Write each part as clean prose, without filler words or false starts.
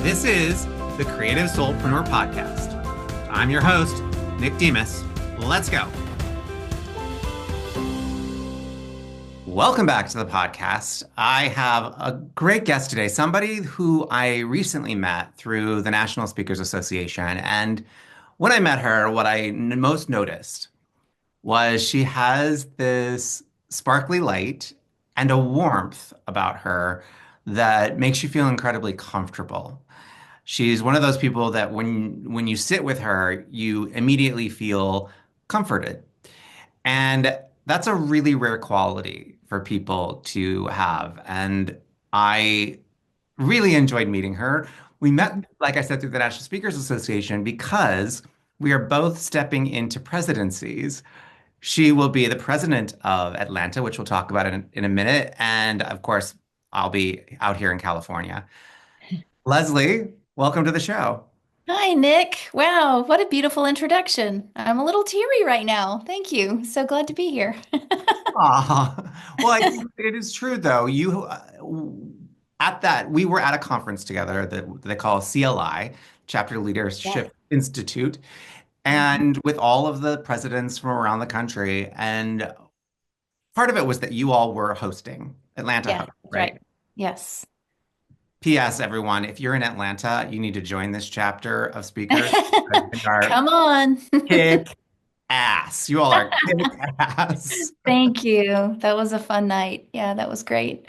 This is the Creative Soulpreneur Podcast. I'm your host, Nick Demas. Let's go. Welcome back to the podcast. I have a great guest today, somebody who I recently met through the National Speakers Association. And when I met her, what I most noticed was she has this sparkly light and a warmth about her that makes you feel incredibly comfortable. She's one of those people that when you sit with her, you immediately feel comforted. And that's a really rare quality for people to have. And I really enjoyed meeting her. We met, like I said, through the National Speakers Association because we are both stepping into presidencies. She will be the president of Atlanta, which we'll talk about in a minute. And of course, I'll be out here in California. Leslie, welcome to the show. Hi, Nick. Wow, what a beautiful introduction. I'm a little teary right now. Thank you. So glad to be here. Ah, well, I think it is true though. We were at a conference together that they call CLI, Chapter Yes. Leadership Institute, Mhm. and with all of the presidents from around the country. And part of it was that you all were hosting Atlanta Yeah, host, that's right. right? Yes. P.S. Everyone, if you're in Atlanta, you need to join this chapter of speakers because they are Come on. kick ass. You all are kick ass. Thank you. That was a fun night. Yeah, that was great.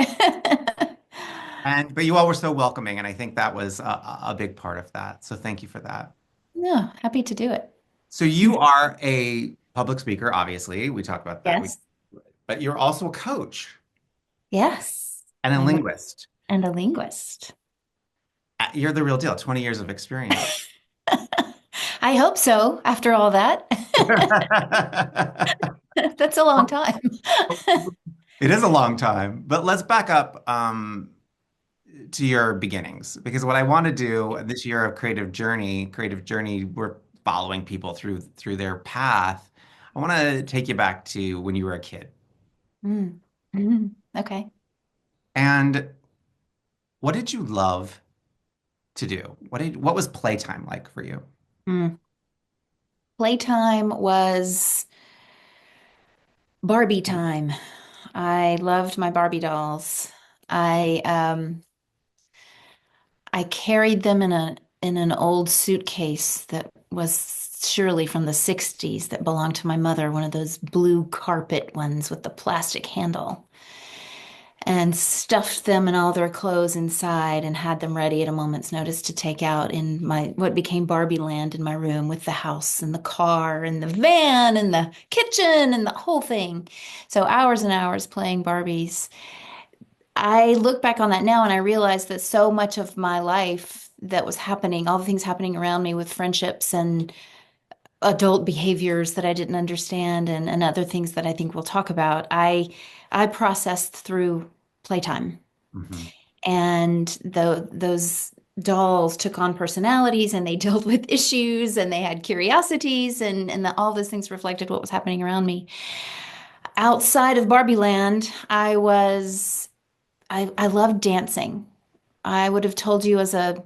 But you all were so welcoming, and I think that was a big part of that. So thank you for that. Yeah, happy to do it. So you are a public speaker, obviously. We talked about that. Yes. But you're also a coach Yes. and a I'm linguist. and a linguist. You're the real deal, 20 years of experience. I hope so, after all that. That's a long time. It is a long time, but let's back up to your beginnings because what I want to do this year of Creative Journey, we're following people through their path. I want to take you back to when you were a kid. Mm. Mhm. Okay. And what did you love to do? What was playtime like for you? Mm. Playtime was Barbie time. I loved my Barbie dolls. I I carried them in an old suitcase that was surely from the 60s that belonged to my mother, one of those blue carpet ones with the plastic handle, and stuffed them and all their clothes inside and had them ready at a moment's notice to take out in my what became Barbie land in my room with the house and the car and the van and the kitchen and the whole thing. So hours and hours playing Barbies. I look back on that now and I realize that so much of my life that was happening, all the things happening around me with friendships and adult behaviors that I didn't understand and other things that I think we'll talk about, I processed through playtime. Mhm. And those dolls took on personalities and they dealt with issues and they had curiosities and all those things reflected what was happening around me. Outside of Barbie Land, I loved dancing. I would have told you as a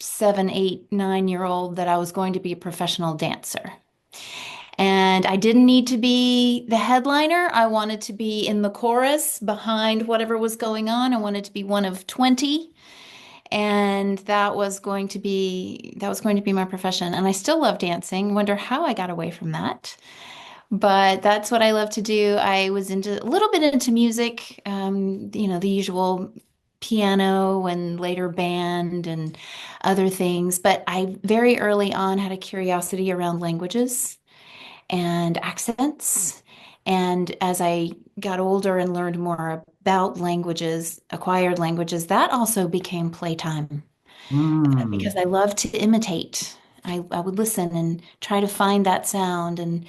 7, 8, 9 year old that I was going to be a professional dancer. And I didn't need to be the headliner. I wanted to be in the chorus behind whatever was going on. I wanted to be one of 20. And that was going to be my profession. And I still love dancing. Wonder how I got away from that. But that's what I love to do. I was into a little bit into music, the usual piano and later band and other things. But I very early on had a curiosity around languages and accents. And as I got older and learned more about languages, acquired languages, that also became playtime because Mm. I love to imitate. I would listen and try to find that sound and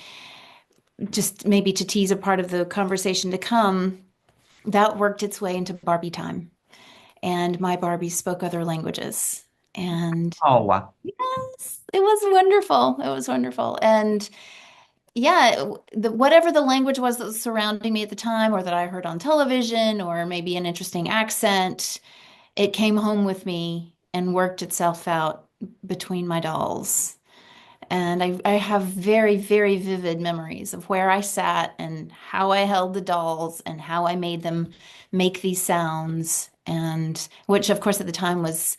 just maybe to tease a part of the conversation to come, that worked its way into Barbie time. And my Barbie spoke other languages. And Oh, wow. yes, it was wonderful. It was wonderful. And yeah, whatever the language was that was surrounding me at the time, or that I heard on television, or maybe an interesting accent, it came home with me and worked itself out between my dolls. And I have very, very vivid memories of where I sat and how I held the dolls and how I made them make these sounds, and which, of course, at the time was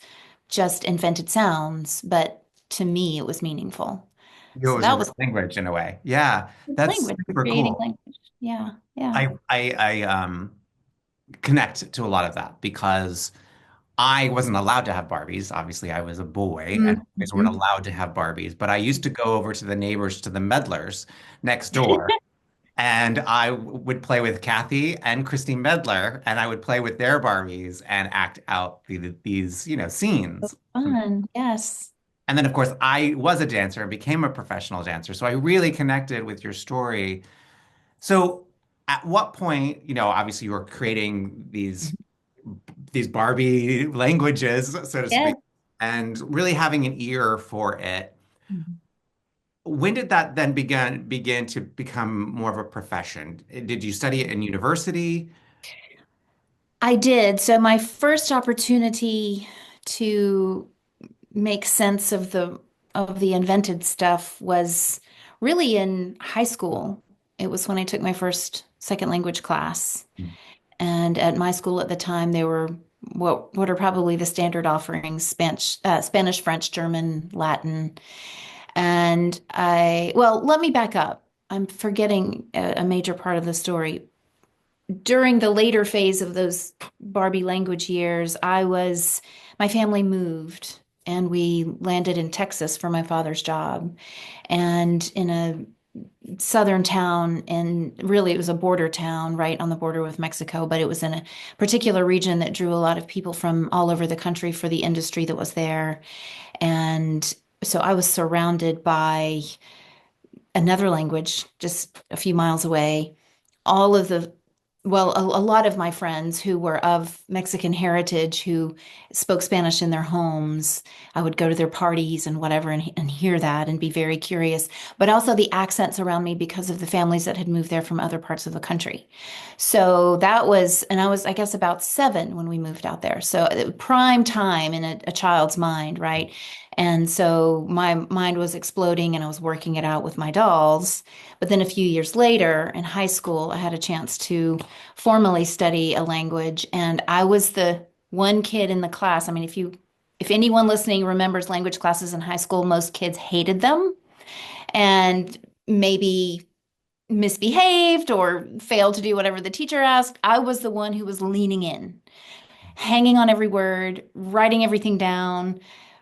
just invented sounds, but to me, it was meaningful. It So was a that real was language in a way. Yeah, that's language, super creating cool. language. Yeah, yeah. I connect to a lot of that because I wasn't allowed to have Barbies. Obviously, I was a boy and boys weren't Mhm. allowed to have Barbies. But I used to go over to the neighbors, to the meddlers next door, and would play with Kathy and Christine Medler, and I would play with their Barbies and act out these, scenes. Fun. Yes. And then, of course, I was a dancer and became a professional dancer. So I really connected with your story. So at what point, obviously you were creating these Barbie languages, so to speak, Yes. and really having an ear for it. Mhm. When did that then begin to become more of a profession? Did you study it in university? I did. So my first opportunity to make sense of the invented stuff was really in high school. It was when I took my first second language class. And at my school at the time, they were what are probably the standard offerings: Spanish, French, German, Latin. And well, let me back up. I'm forgetting a major part of the story. During the later phase of those Barbie language years, my family moved and we landed in Texas for my father's job. And in a southern town, and really it was a border town right on the border with Mexico, but it was in a particular region that drew a lot of people from all over the country for the industry that was there. And so I was surrounded by another language just a few miles away. All of the well, a lot of my friends who were of Mexican heritage who spoke Spanish in their homes, I would go to their parties and whatever and hear that and be very curious, but also the accents around me because of the families that had moved there from other parts of the country. So that was, and I was, I guess, about 7 when we moved out there. So prime time in a child's mind, right? And so my mind was exploding and I was working it out with my dolls. But then a few years later in high school, I had a chance to formally study a language, and I was the one kid in the class. I mean, if anyone listening remembers language classes in high school, most kids hated them and maybe misbehaved or failed to do whatever the teacher asked. I was the one who was leaning in, hanging on every word, writing everything down,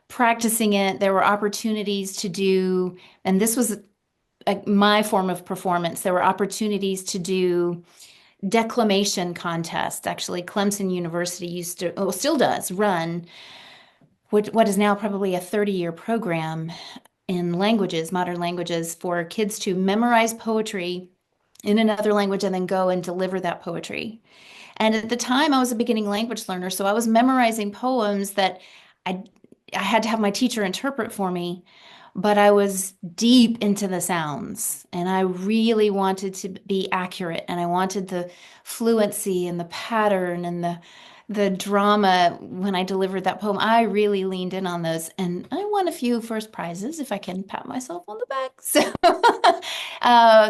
practicing it. There were opportunities to do, and this was my form of performance. There were opportunities to do declamation contests. Actually, Clemson University used to, well, still does run what is now probably a 30-year program in languages, modern languages, for kids to memorize poetry in another language and then go and deliver that poetry. And at the time, I was a beginning language learner, so I was memorizing poems that I I had to have my teacher interpret for me, but I was deep into the sounds and I really wanted to be accurate and I wanted the fluency and the pattern and the drama when I delivered that poem. I really leaned in on those and I won a few first prizes if I can pat myself on the back. So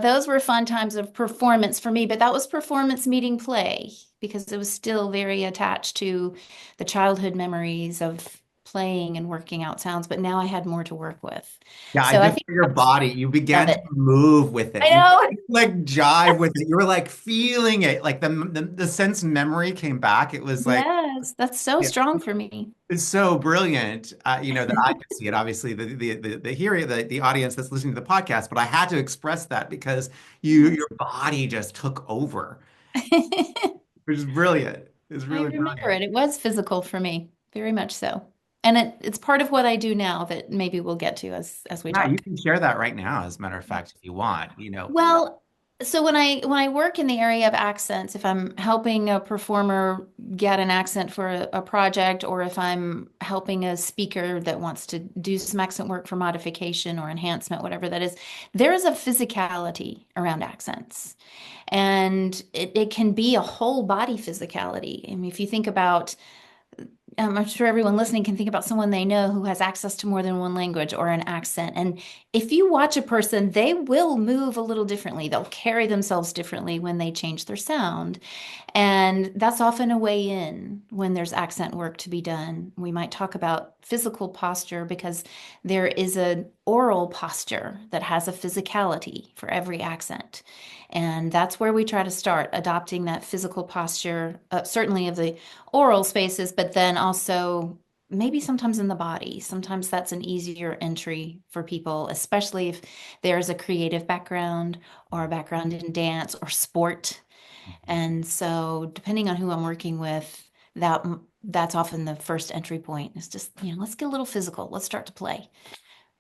those were fun times of performance for me, but that was performance meeting play because it was still very attached to the childhood memories of playing and working out sounds, but now I had more to work with. Yeah, I So I just think for your body, you began love to it. move with it. I You know. like jive with it. You were like feeling it. Like the sense memory came back. It was like, Yes, that's so yeah, strong for me. it's so brilliant. That I could see it. Obviously, the hearing, the audience that's listening to the podcast, but I had to express that because your Yes. body just took over, which is brilliant. It's I really remember brilliant. it. It was physical for me, very much so. And it's part of what I do now that maybe we'll get to as we Yeah, you talk. can share that right now, as a matter of fact, if you want. Well, so when I work in the area of accents, if I'm helping a performer get an accent for a project, or if I'm helping a speaker that wants to do some accent work for modification or enhancement, whatever that is, there is a physicality around accents. And it can be a whole body physicality. I mean, if you think about I'm sure everyone listening can think about someone they know who has access to more than one language or an accent. And if you watch a person, they will move a little differently. They'll carry themselves differently when they change their sound. And that's often a way in when there's accent work to be done. We might talk about physical posture because there is an oral posture that has a physicality for every accent. And that's where we try to start adopting that physical posture, certainly of the oral spaces, but then also maybe sometimes in the body. Sometimes that's an easier entry for people, especially if there's a creative background or a background in dance or sport. And so, depending on who I'm working with, that's often the first entry point. It's just, let's get a little physical. Let's start to play.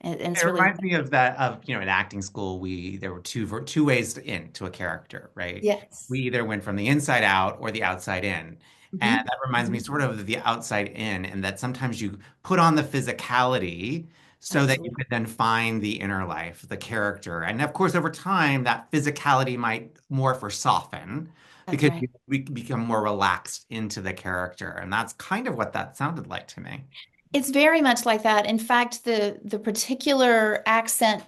And It it's really, reminds me of that in acting school we there were two ways into a character, right? We yes. either went from the inside out or the outside in. And Hmm. that reminds me Hmm. sort of the outside in, and that sometimes you put on the physicality so that you Absolutely. could then find the inner life, the character. And of course, over time, that physicality might morph or soften That's because right. we become more relaxed into the character. And that's kind of what that sounded like to me. It's very much like that. In fact, the particular accent,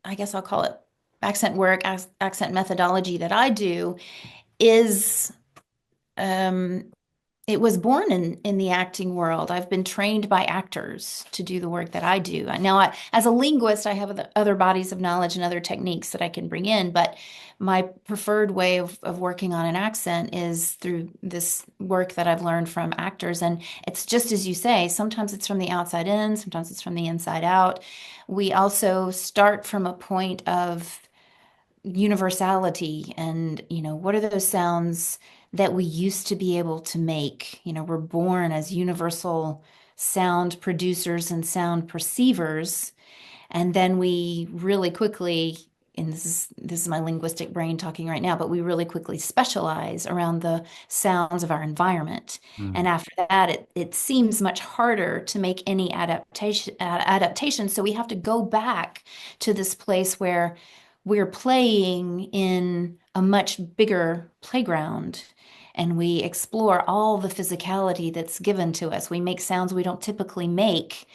I guess I'll call it accent work, accent methodology that I do is um, it was born in the acting world. I've been trained by actors to do the work that I do. Now, as a linguist, I have other bodies of knowledge and other techniques that I can bring in, but my preferred way of working on an accent is through this work that I've learned from actors. And it's just as you say, sometimes it's from the outside in, sometimes it's from the inside out. We also start from a point of universality and what are those sounds that we used to be able to make. We're born as universal sound producers and sound perceivers, and then we really quickly, and this is my linguistic brain talking right now, but we really quickly specialize around the sounds of our environment. And after that, it seems much harder to make any adaptation. So we have to go back to this place where we're playing in a much bigger playground and we explore all the physicality that's given to us. We make sounds we don't typically make,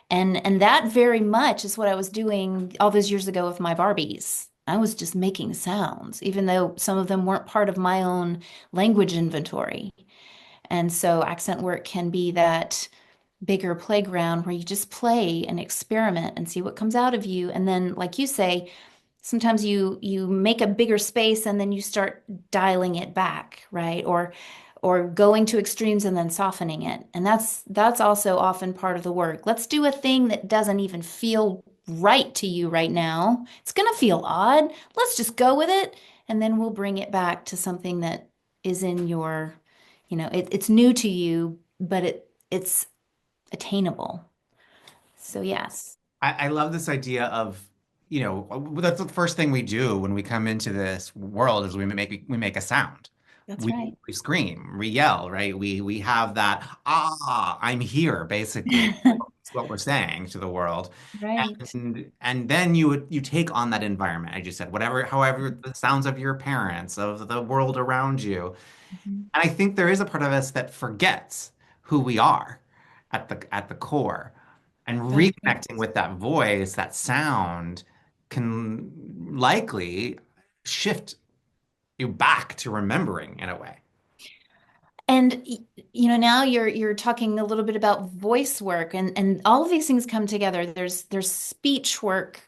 and that very much is what I was doing all those years ago with my Barbies. I was just making sounds, even though some of them weren't part of my own language inventory. And so accent work can be that bigger playground where you just play and experiment and see what comes out of you. And then, like you say, sometimes you make a bigger space and then you start dialing it back, right? Or going to extremes and then softening it. And that's also often part of the work. Let's do a thing that doesn't even feel right to you right now. It's going to feel odd. Let's just go with it and then we'll bring it back to something that is in your, it's new to you, but it's attainable. So yes, I love this idea of, that's the first thing we do when we come into this world is we make a sound. that's We right. we scream, we yell, right? We have that, I'm here, basically. It's what we're saying to the world. Right. And then you take on that environment, as you said, whatever, however the sounds of your parents, of the world around you. Mhm. And I think there is a part of us that forgets who we are at the core. And That's reconnecting with that voice, that sound, can likely shift you back to remembering in a way. And now you're talking a little bit about voice work and all of these things come together. There's speech work,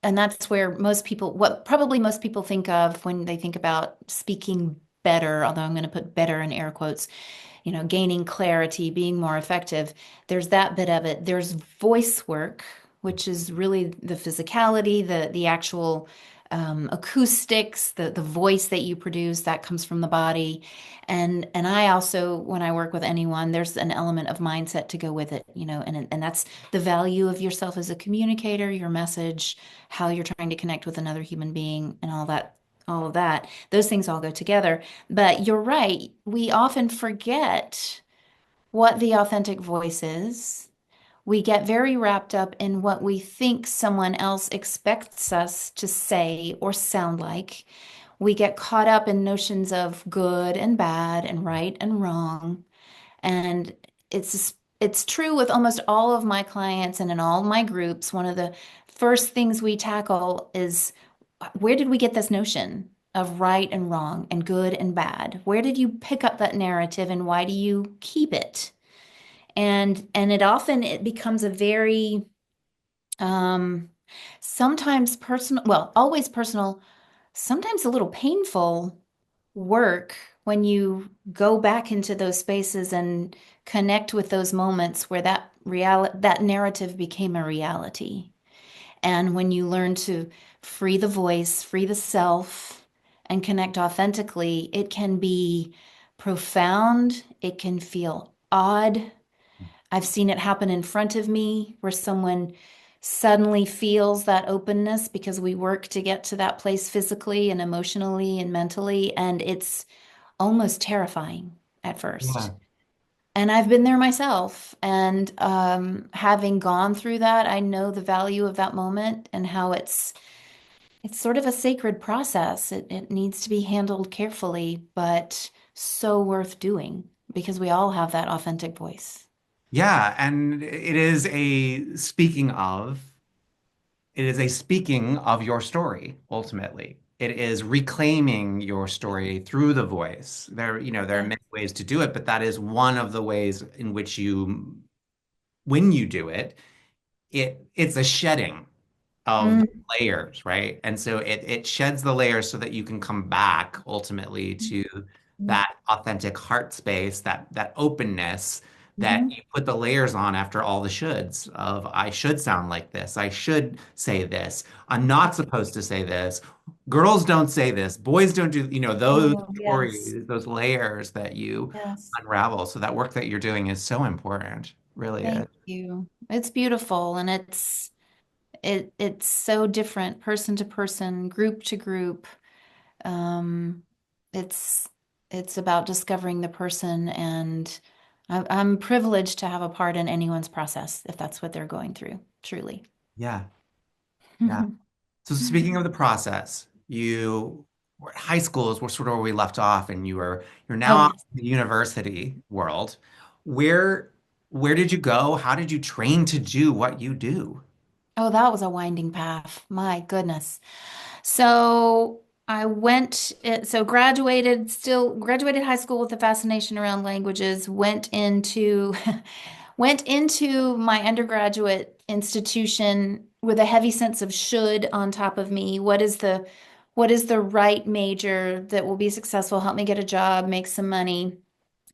and that's where what probably most people think of when they think about speaking better, although I'm going to put better in air quotes, gaining clarity, being more effective. There's that bit of it. There's voice work, which is really the physicality, the actual acoustics, the voice that you produce that comes from the body. And I also, when I work with anyone, there's an element of mindset to go with it, and that's the value of yourself as a communicator, your message, how you're trying to connect with another human being, and all of that. Those things all go together. But you're right, we often forget what the authentic voice is. We get very wrapped up in what we think someone else expects us to say or sound like. We get caught up in notions of good and bad and right and wrong. And it's true with almost all of my clients and in all my groups. One of the first things we tackle is where did we get this notion of right and wrong and good and bad? Where did you pick up that narrative and why do you keep it? And it becomes a very um sometimes personal, well, always personal, sometimes a little painful work when you go back into those spaces and connect with those moments where that narrative became a reality. And when you learn to free the voice, free the self, and connect authentically, it can be profound. It can feel odd. I've seen it happen in front of me where someone suddenly feels that openness because we work to get to that place physically and emotionally and mentally. And it's almost terrifying at first. Yeah. And I've been there myself. And having gone through that, I know the value of that moment and how it's sort of a sacred process. It needs to be handled carefully, but so worth doing because we all have that authentic voice. Yeah, and it is a speaking of your story, ultimately. It is reclaiming your story through the voice. There are Yeah. many ways to do it, but that is one of the ways in which when you do it, it's a shedding of Mm, layers, right? And so it sheds the layers so that you can come back ultimately to mm, that authentic heart space, that openness that mhm. you put the layers on after all the shoulds of I should sound like this, I should say this, I'm not supposed to say this, girls don't say this, boys don't do, those Oh, yes. stories, those layers that you Yes. unravel. So that work that you're doing is so important, really is. Thank you. It's beautiful and it's so different person to person, group to group. Um, it's it's about discovering the person, and I'm privileged to have a part in anyone's process if that's what they're going through, truly. Yeah. Yeah. So speaking of the process, you were at high school is where sort of where we left off, and you're Oh, now out yes. in the university world. Where where did you go? How did you train to do what you do? Oh, that was a winding path. My goodness. So I went, so graduated high school with a fascination around languages, went into my undergraduate institution with a heavy sense of should on top of me. What is the right major that will be successful, help me get a job, make some money?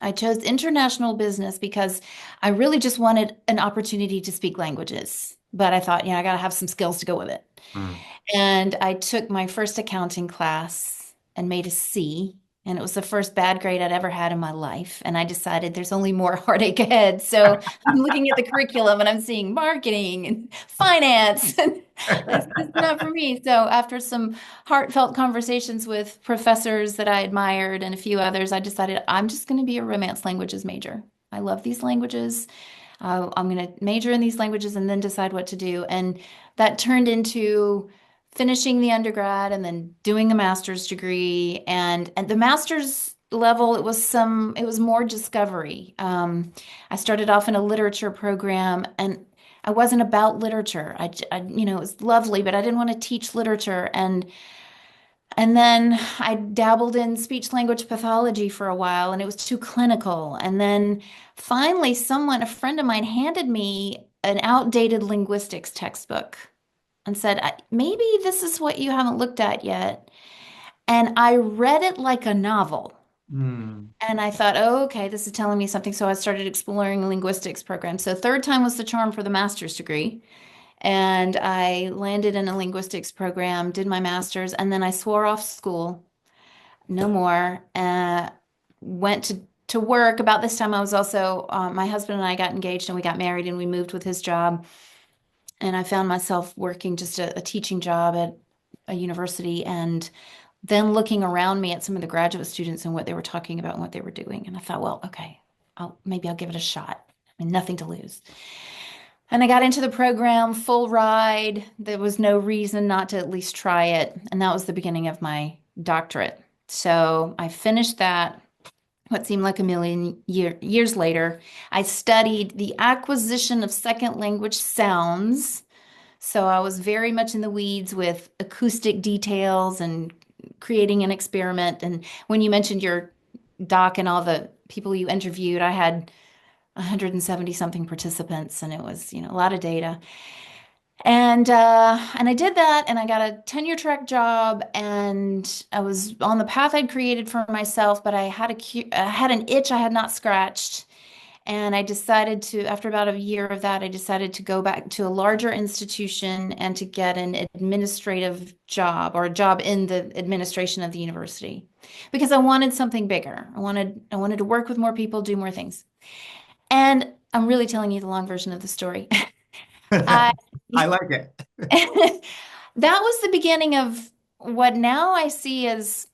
I chose international business because I really just wanted an opportunity to speak languages. But I thought, I got to have some skills to go with it. Mm. And I took my first accounting class and made a C. And it was the first bad grade I'd ever had in my life. And I decided there's only more heartache ahead. So I'm looking at the curriculum and I'm seeing marketing and finance. And it's just not for me. So after some heartfelt conversations with professors that I admired and a few others, I decided I'm just going to be a Romance languages major. I love these languages. I'm going to major in these languages and then decide what to do. And that turned into finishing the undergrad and then doing a master's degree. And at the master's level, it was more discovery. I started off in a literature program and I wasn't about literature. It was lovely, but I didn't want to teach literature. And then I dabbled in speech language pathology for a while and it was too clinical. And then finally, a friend of mine, handed me an outdated linguistics textbook and said, Maybe this is what you haven't looked at yet." And I read it like a novel. Mm. And I thought, oh, okay, this is telling me something. So I started exploring linguistics programs. So third time was the charm for the master's degree. And I landed in a linguistics program, did my master's, and then I swore off school. No more. Went to work. About this time, I was also, my husband and I got engaged and we got married and we moved with his job. And I found myself working just a teaching job at a university and then looking around me at some of the graduate students and what they were talking about and what they were doing. And I thought, well, okay, maybe I'll give it a shot. I mean, nothing to lose. And I got into the program full ride. There was no reason not to at least try it. And that was the beginning of my doctorate. So I finished that. what seemed like a million years later, I studied the acquisition of second language sounds. So I was very much in the weeds with acoustic details and creating an experiment. And when you mentioned your doc and all the people you interviewed, I had 170 something participants, and it was, a lot of data. And I did that, and I got a tenure track job, and I was on the path I'd created for myself, but I had an itch I had not scratched. And I decided to, after about a year of that, I decided to go back to a larger institution and to get an administrative job or a job in the administration of the university because I wanted something bigger. I wanted to work with more people, do more things. And I'm really telling you the long version of the story. I I like it. that was the beginning of what now I see as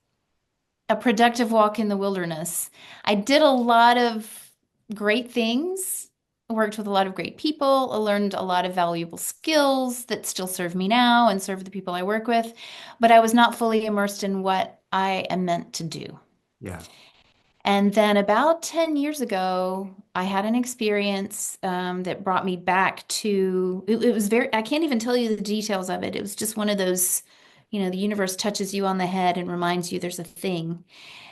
a productive walk in the wilderness. I did a lot of great things, worked with a lot of great people, I learned a lot of valuable skills that still serve me now and serve the people I work with, but I was not fully immersed in what I am meant to do. Yeah. And then about 10 years ago, I had an experience that brought me back to it was very, I can't even tell you the details of it. It was just one of those, the universe touches you on the head and reminds you there's a thing.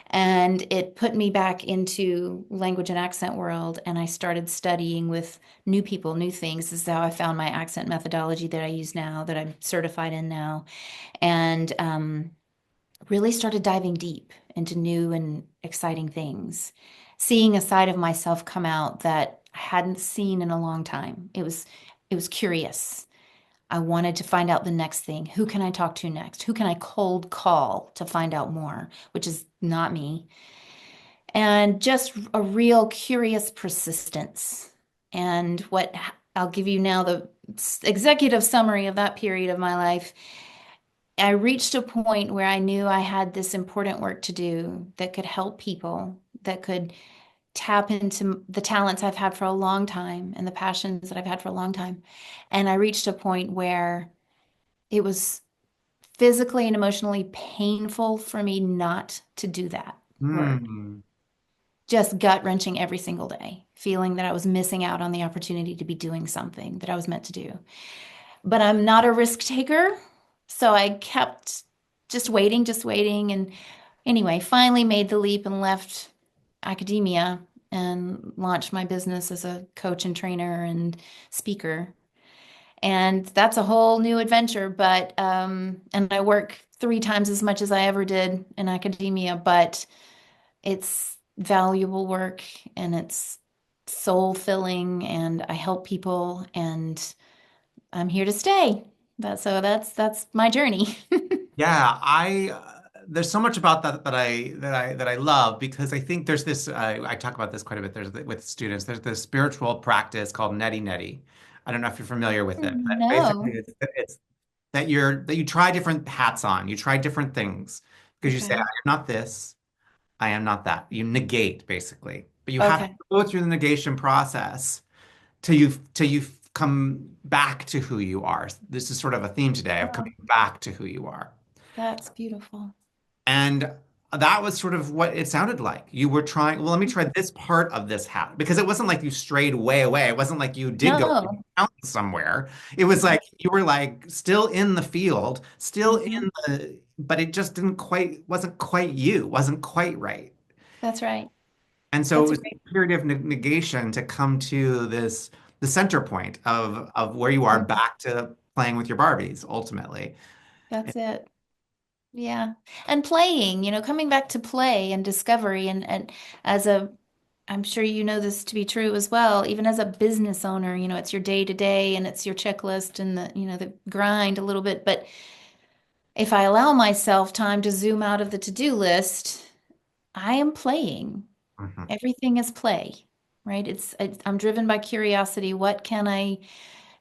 And it put me back into language and accent world. And I started studying with new people, new things. This is how I found my accent methodology that I use now, that I'm certified in now. And really started diving deep into new and exciting things, seeing a side of myself come out that I hadn't seen in a long time. It was curious. I wanted to find out the next thing. Who can I talk to next? Who can I cold call to find out more, which is not me. And just a real curious persistence. And what I'll give you now the executive summary of that period of my life. I reached a point where I knew I had this important work to do that could help people, that could tap into the talents I've had for a long time and the passions that I've had for a long time. And I reached a point where it was physically and emotionally painful for me not to do that work. Hmm. Just gut wrenching every single day, feeling that I was missing out on the opportunity to be doing something that I was meant to do. But I'm not a risk taker. So I kept just waiting. And anyway, finally made the leap and left academia and launched my business as a coach and trainer and speaker. And that's a whole new adventure. And I work 3 times as much as I ever did in academia, but it's valuable work and it's soul filling and I help people and I'm here to stay. That's my journey. Yeah, there's so much about that I love because I think there's this I talk about this quite a bit with students. There's this spiritual practice called neti neti. I don't know if you're familiar with it, but basically No. it's that you try different hats on. You try different things because you say I Okay. am not this, I am not that. You negate basically. But you have to Okay. go through the negation process till you come back to who you are. This is sort of a theme today of Oh, coming back to who you are. that's beautiful. And that was sort of what it sounded like. You were trying, well, let me try this part of this hat because it wasn't like you strayed way away. It wasn't like you did go No. out somewhere. It was like you were like still in the field, still Hmm. in but it just wasn't quite you, wasn't quite right. That's right. And so it That's a was great. a period of negation to come to the center point of where you are Mhm. back to playing with your Barbies ultimately. That's it. Yeah. And playing, coming back to play and discovery and as a I'm sure you know this to be true as well, even as a business owner, it's your day to day and it's your checklist and the grind a little bit. But if I allow myself time to zoom out of the to-do list, I am playing. Mhm. Everything is play, right? I'm driven by curiosity. What can I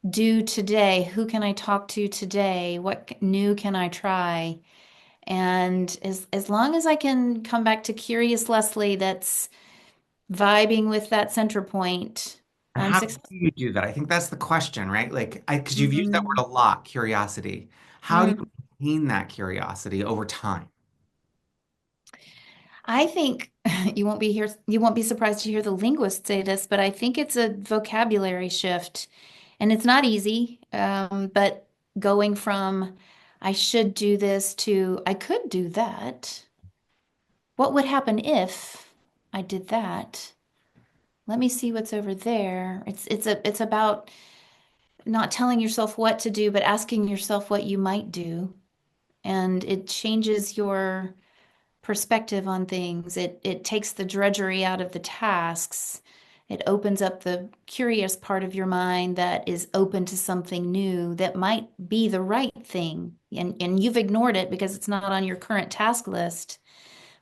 do today? Who can I talk to today? What new can I try? And as long as I can come back to curious Leslie that's vibing with that center point, And I'm how do successful. you do that? I think that's the question, right? Like, because you've used that word Mhm. a lot, curiosity. How do Mm. you maintain that curiosity over time? I think you won't be surprised to hear the linguist say this, but I think it's a vocabulary shift. And it's not easy, but going from I should do this to I could do that. What would happen if I did that? Let me see what's over there. It's about not telling yourself what to do, but asking yourself what you might do. And it changes your perspective on things. It takes the drudgery out of the tasks. It opens up the curious part of your mind that is open to something new that might be the right thing. And you've ignored it because it's not on your current task list,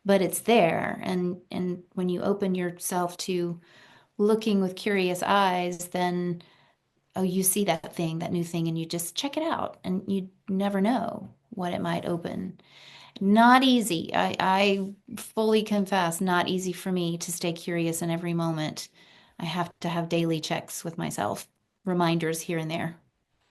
but it's there. And when you open yourself to looking with curious eyes, then oh, you see that thing, that new thing, and you just check it out, and you never know what it might open. Not easy. I fully confess, not easy for me to stay curious in every moment. I have to have daily checks with myself, reminders here and there.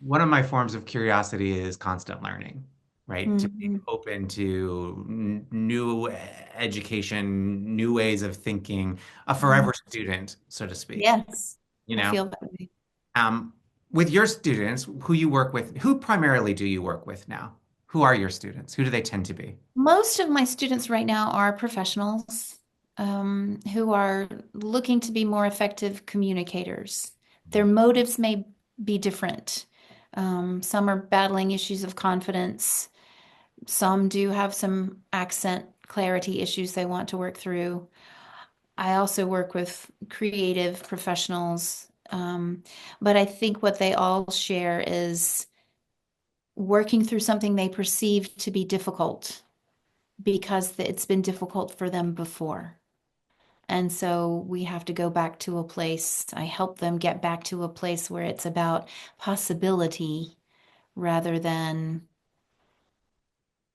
One of my forms of curiosity is constant learning, right? To be Mhm. open to new education, new ways of thinking, a Mhm. forever student, so to speak. Yes, You I know, feel that way. um, with your students, who you work with, who primarily do you work with now? Who are your students? Who do they tend to be? Most of my students right now are professionals who are looking to be more effective communicators. Their motives may be different. Some are battling issues of confidence. Some do have some accent clarity issues they want to work through. I also work with creative professionals, but I think what they all share is working through something they perceive to be difficult because it's been difficult for them before. And so we have to go back to a place. I help them get back to a place where it's about possibility rather than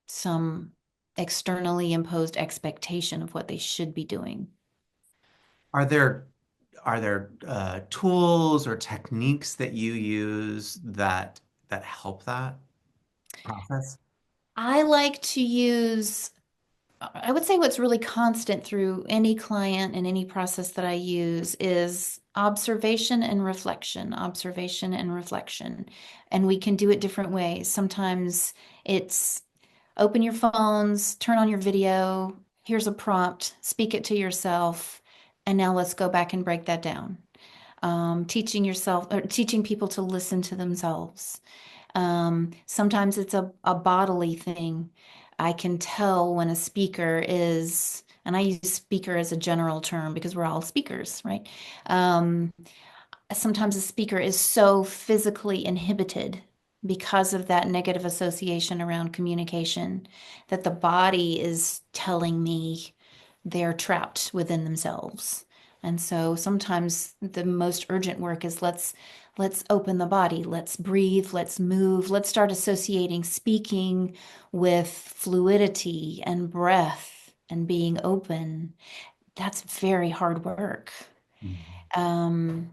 some externally imposed expectation of what they should be doing. Are there tools or techniques that you use that help that process? I like to use, I would say what's really constant through any client and any process that I use is observation and reflection, observation and reflection. And we can do it different ways. Sometimes it's open your phones, turn on your video, here's a prompt, speak it to yourself, and now let's go back and break that down. Teaching yourself or teaching people to listen to themselves. Sometimes it's a bodily thing. I can tell when a speaker is, and I use speaker as a general term because we're all speakers, right? Um, Sometimes a speaker is so physically inhibited because of that negative association around communication that the body is telling me they're trapped within themselves. And so sometimes the most urgent work is let's open the body, let's breathe, let's move, let's start associating speaking with fluidity and breath and being open. That's very hard work. Mhm. Um,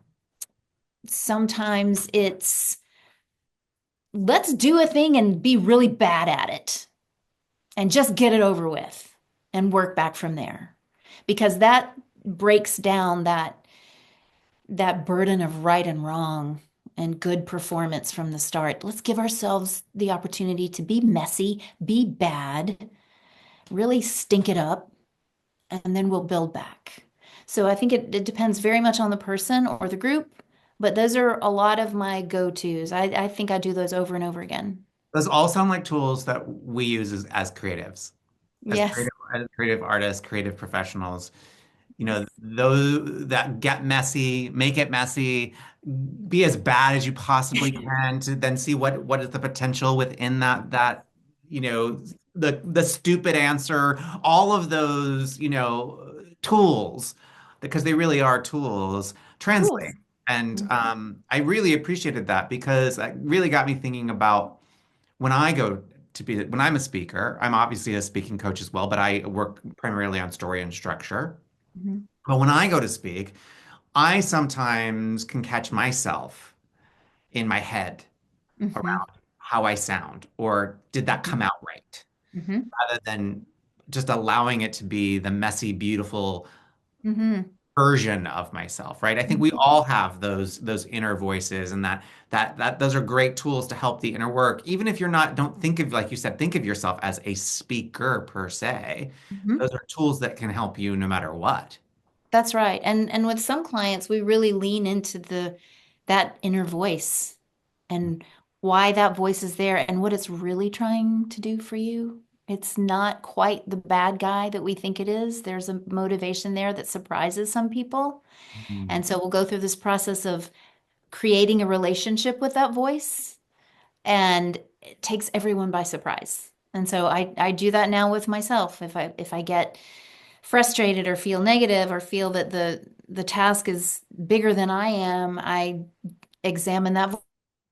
Sometimes it's let's do a thing and be really bad at it and just get it over with and work back from there. Because that breaks down that burden of right and wrong and good performance from the start. Let's give ourselves the opportunity to be messy, be bad, really stink it up, and then we'll build back. So I think it depends very much on the person or the group, but those are a lot of my go-tos. I think I do those over and over again. Those all sound like tools that we use as creatives, Yes. as creative artists, creative professionals. You know, Yes. those that get messy, make it messy, be as bad as you possibly can to then see what is the potential within that, you know, the stupid answer, all of those, tools, because they really are tools, translate. Tools. And Mhm. I really appreciated that because it really got me thinking about when I go when I'm a speaker, I'm obviously a speaking coach as well, but I work primarily on story and structure. Mhm. But when I go to speak, I sometimes can catch myself in my head Mhm. around how I sound or did that come Mhm. out right? Mhm. Rather than just allowing it to be the messy, beautiful Hmm. version of myself, right? I think we all have those inner voices, and that those are great tools to help the inner work. Even if you're not, don't think of, like you said, think of yourself as a speaker per se. Hmm. Those are tools that can help you no matter what. That's right. And with some clients, we really lean into the that inner voice and why that voice is there and what it's really trying to do for you. It's not quite the bad guy that we think it is. There's a motivation there that surprises some people. Mhm. And so we'll go through this process of creating a relationship with that voice, and it takes everyone by surprise. And so I do that now with myself. If I get frustrated or feel negative or feel that the task is bigger than I am, I examine that voice,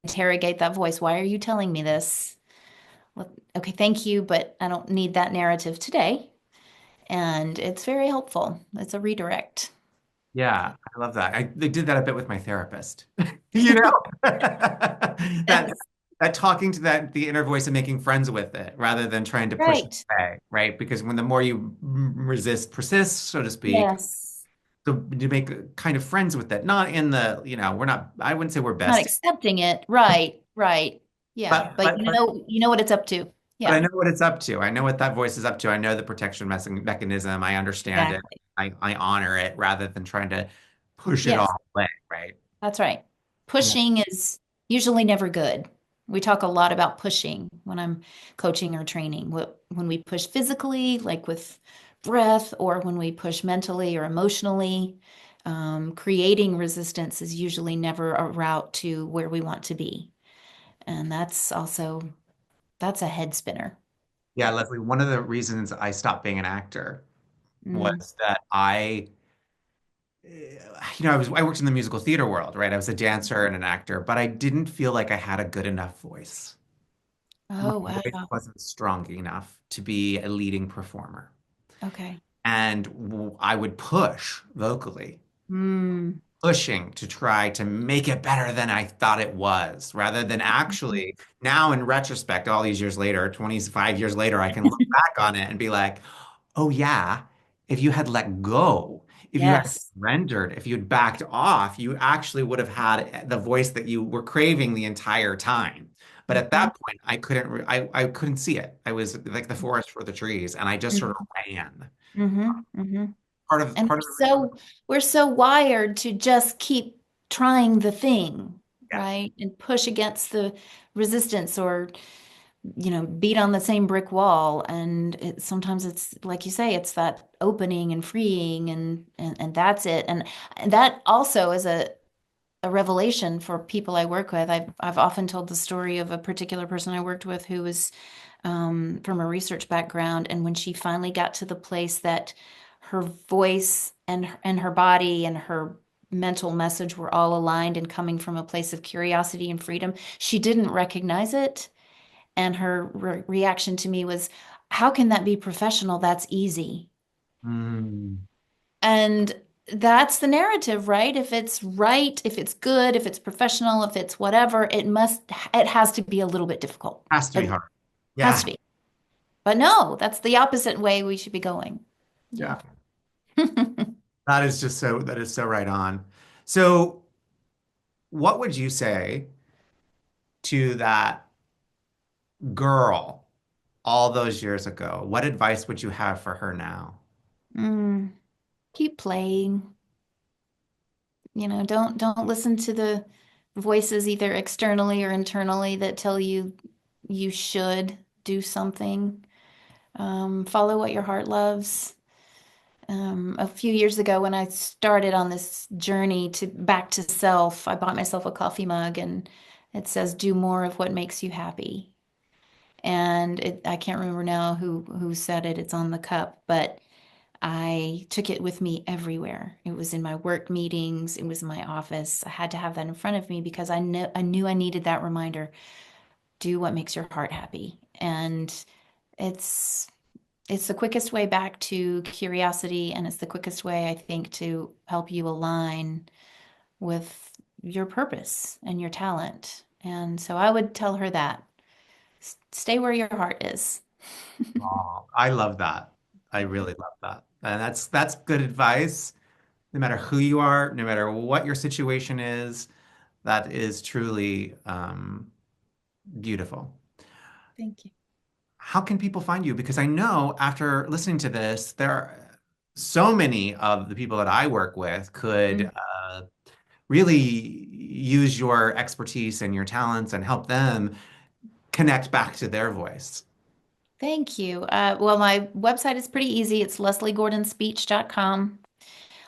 interrogate that voice. Why are you telling me this? Well, okay, thank you, but I don't need that narrative today. And it's very helpful. It's a redirect. Yeah, I love that. They did that a bit with my therapist. You know, that Yes. that talking to the inner voice and making friends with it rather than trying to push it Right. away, right? Because when the more you resist persists, so to speak, Yes. so you make kind of friends with it. Not in the, we're not, I wouldn't say we're Not best, accepting it. Right. Right. Yeah. but But but but you know what it's up to. but I Yeah. know what it's up to. I know what that voice is up to. I know the protection mechanism. I understand it. Exactly. I honor it rather than trying to push it Yes. all away, right? That's right. Yeah. Pushing is usually never good. We talk a lot about pushing when I'm coaching or training. When we push physically, like with breath, or when we push mentally or emotionally, creating resistance is usually never a route to where we want to be. And that's a head spinner. Yeah, Leslie, one of the reasons I stopped being an actor Mm. was that I worked in the musical theater world, right? I was a dancer and an actor, but I didn't feel like I had a good enough voice. My Oh, voice wow. wasn't strong enough to be a leading performer. Okay. And I would push vocally, Mm. pushing to try to make it better than I thought it was, rather than actually now in retrospect, all these years later, 25 years later, I can look back on it and be like, oh yeah, if you had let go, if you had Yes. surrendered, if you'd backed off, you actually would have had the voice that you were craving the entire time. But at Mhm. that point, I couldn't see it. I was like the forest for the trees, and I just sort of Mhm. ran. Mhm. Mhm. Part of And part of the reason, we're so wired to just keep trying the thing, yeah. right? And push against the resistance, or, beat on the same brick wall. And sometimes it's like you say, it's that opening and freeing, and that's it. And that also is a revelation for people I work with. I've often told the story of a particular person I worked with who was from a research background, and when she finally got to the place that her voice and her body and her mental message were all aligned and coming from a place of curiosity and freedom, she didn't recognize it, and her reaction to me was, "How can that be professional? That's easy." Mm, And that's the narrative, right? If it's right, if it's good, if it's professional, if it's whatever, it has to be a little bit difficult. has to be It hard. has Yeah. to be. But no, that's the opposite way we should be going. Yeah. Yeah. That is so right on. So, what would you say to that girl all those years ago? What advice would you have for her now? Mm, keep playing. Don't listen to the voices either externally or internally that tell you you should do something. Follow what your heart loves. A few years ago, when I started on this journey to back to self, I bought myself a coffee mug, and it says, "Do more of what makes you happy." And I can't remember now who said it. It's on the cup, but I took it with me everywhere. It was in my work meetings, it was in my office. I had to have that in front of me because I knew I needed that reminder. Do what makes your heart happy. And it's it's the quickest way back to curiosity, and it's the quickest way, I think, to help you align with your purpose and your talent. And so I would tell her that stay where your heart is. Oh, I love that. I really love that. And that's good advice. No matter who you are, no matter what your situation is, that is truly beautiful. Thank you. How can people find you? Because I know after listening to this, there are so many of the people that I work with could really use your expertise and your talents and help them connect back to their voice. Thank you. Well, my website is pretty easy. It's lesliegordonspeech.com.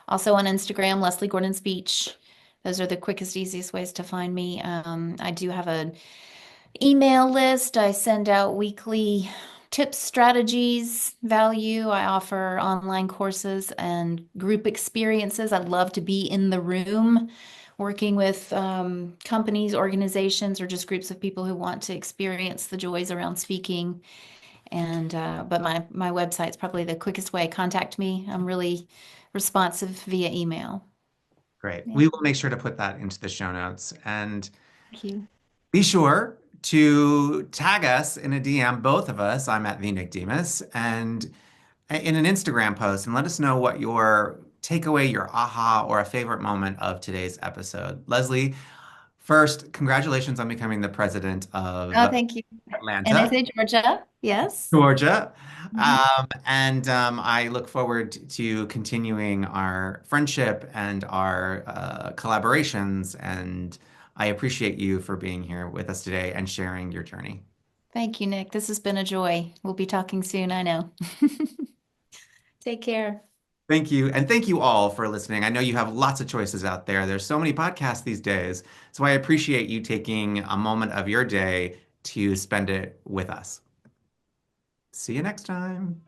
Also on Instagram, Leslie Gordon Speech. Those are the quickest, easiest ways to find me. I do have an email list. I send out weekly tips, strategies, value. I offer online courses and group experiences. I love to be in the room working with companies, organizations, or just groups of people who want to experience the joys around speaking. And but my website's probably the quickest way. Contact me. I'm really responsive via email. Great. Yeah, We will make sure to put that into the show notes. And thank you. be sure to tag us in a DM, both of us. I'm at the Nicodemus, and in an Instagram post, and let us know what your takeaway, your aha, or a favorite moment of today's episode. Leslie, first, congratulations on becoming the president Oh, of thank you. And I Atlanta, say Georgia. Yes. Georgia. Mhm. And I look forward to continuing our friendship and our collaborations. And I appreciate you for being here with us today and sharing your journey. Thank you, Nick. This has been a joy. We'll be talking soon, I know. Take care. Thank you. And thank you all for listening. I know you have lots of choices out there. There's so many podcasts these days. So I appreciate you taking a moment of your day to spend it with us. See you next time.